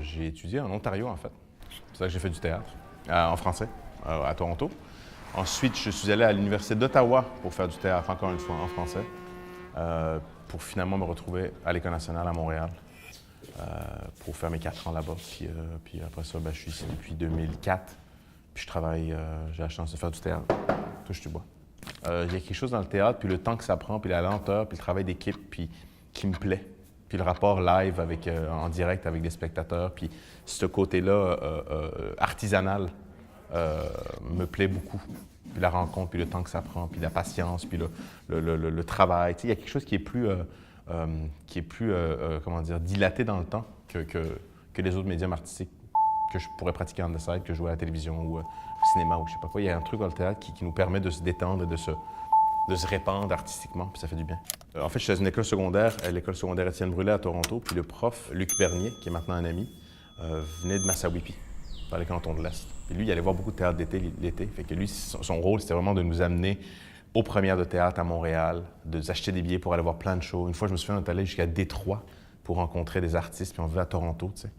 J'ai étudié en Ontario, en fait. C'est là que j'ai fait du théâtre, en français, à Toronto. Ensuite, je suis allé à l'Université d'Ottawa pour faire du théâtre, encore une fois, en français, pour finalement me retrouver à l'École nationale à Montréal, pour faire mes 4 ans là-bas. Puis après ça, je suis ici depuis 2004. Puis je travaille, j'ai la chance de faire du théâtre. Touche du bois. Il y a quelque chose dans le théâtre, puis le temps que ça prend, puis la lenteur, puis le travail d'équipe, puis qui me plaît. Puis le rapport live avec, en direct avec des spectateurs, puis ce côté-là artisanal me plaît beaucoup. Puis la rencontre, puis le temps que ça prend, puis la patience, puis le travail. Tu sais, il y a quelque chose qui est plus, comment dire, dilaté dans le temps que les autres médiums artistiques que je pourrais pratiquer en the side, que jouer à la télévision ou au cinéma ou je sais pas quoi. Il y a un truc dans le théâtre qui nous permet de se détendre et de se répandre artistiquement, puis ça fait du bien. En fait, je suis dans une école secondaire, l'école secondaire Étienne Brûlé à Toronto, puis le prof, Luc Bernier, qui est maintenant un ami, venait de Massawippi, dans les cantons de l'Est. Puis lui, il allait voir beaucoup de théâtre l'été. Fait que lui, son rôle, c'était vraiment de nous amener aux premières de théâtre à Montréal, de nous acheter des billets pour aller voir plein de shows. Une fois, je me souviens, on est allé jusqu'à Détroit pour rencontrer des artistes, puis on vivait à Toronto, tu sais.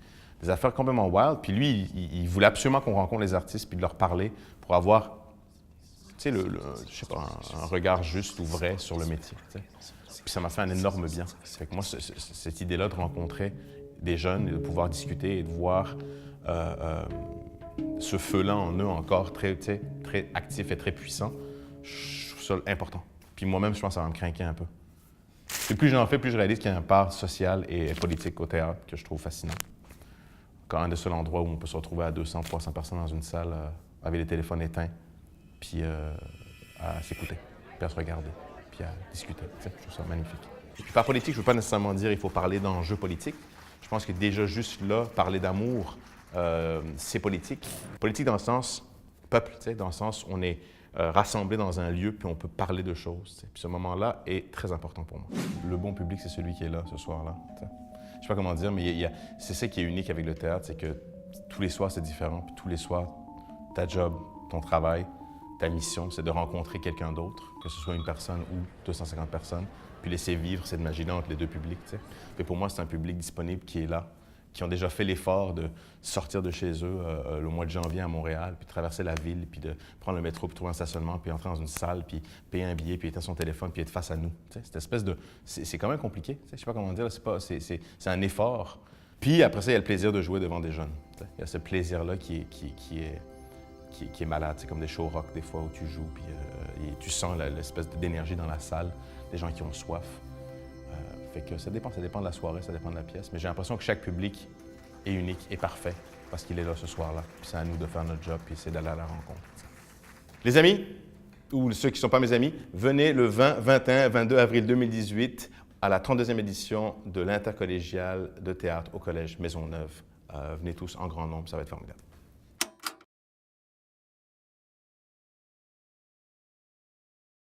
Des affaires complètement wild. Puis lui, il voulait absolument qu'on rencontre les artistes puis de leur parler pour avoir, tu sais, je sais pas, un regard juste ou vrai sur le métier. Tu sais. Puis ça m'a fait un énorme bien. Fait que moi, cette idée-là de rencontrer des jeunes et de pouvoir discuter et de voir ce feu-là en eux encore très actif et très puissant, je trouve ça important. Puis moi-même, je pense que ça va me craquer un peu. Et plus j'en fais, plus je réalise qu'il y a une part sociale et politique au théâtre que je trouve fascinant. Quand un des seuls endroits où on peut se retrouver à 200, 300 personnes dans une salle avec les téléphones éteints, puis à s'écouter, puis à se regarder, puis à discuter. Je trouve ça magnifique. Et puis par politique, je ne veux pas nécessairement dire qu'il faut parler d'enjeux politiques. Je pense que déjà juste là, parler d'amour, c'est politique. Politique dans le sens peuple, dans le sens où on est rassemblés dans un lieu, puis on peut parler de choses. Puis ce moment-là est très important pour moi. Le bon public, c'est celui qui est là ce soir-là. Je sais pas comment dire, mais c'est ça qui est unique avec le théâtre, c'est que tous les soirs, c'est différent. Puis tous les soirs, ta job, ton travail, ta mission, c'est de rencontrer quelqu'un d'autre, que ce soit une personne ou 250 personnes, puis laisser vivre cette magie-là entre les deux publics. Et pour moi, c'est un public disponible qui est là, qui ont déjà fait l'effort de sortir de chez eux le mois de janvier à Montréal, puis de traverser la ville, puis de prendre le métro, puis trouver un stationnement, puis entrer dans une salle, puis payer un billet, puis être à son téléphone, puis être face à nous. Cette espèce de... C'est quand même compliqué. Je ne sais pas comment dire. C'est un effort. Puis après ça, il y a le plaisir de jouer devant des jeunes. Il y a ce plaisir-là qui est malade. C'est comme des shows rock, des fois, où tu joues, puis et tu sens l'espèce d'énergie dans la salle, des gens qui ont soif. Fait que ça dépend de la soirée, ça dépend de la pièce. Mais j'ai l'impression que chaque public est unique et parfait parce qu'il est là ce soir-là. Puis c'est à nous de faire notre job puis c'est d'aller à la rencontre. Les amis, ou ceux qui ne sont pas mes amis, venez le 20, 21, 22 avril 2018 à la 32e édition de l'intercollégial de théâtre au Collège Maisonneuve. Venez tous en grand nombre, ça va être formidable.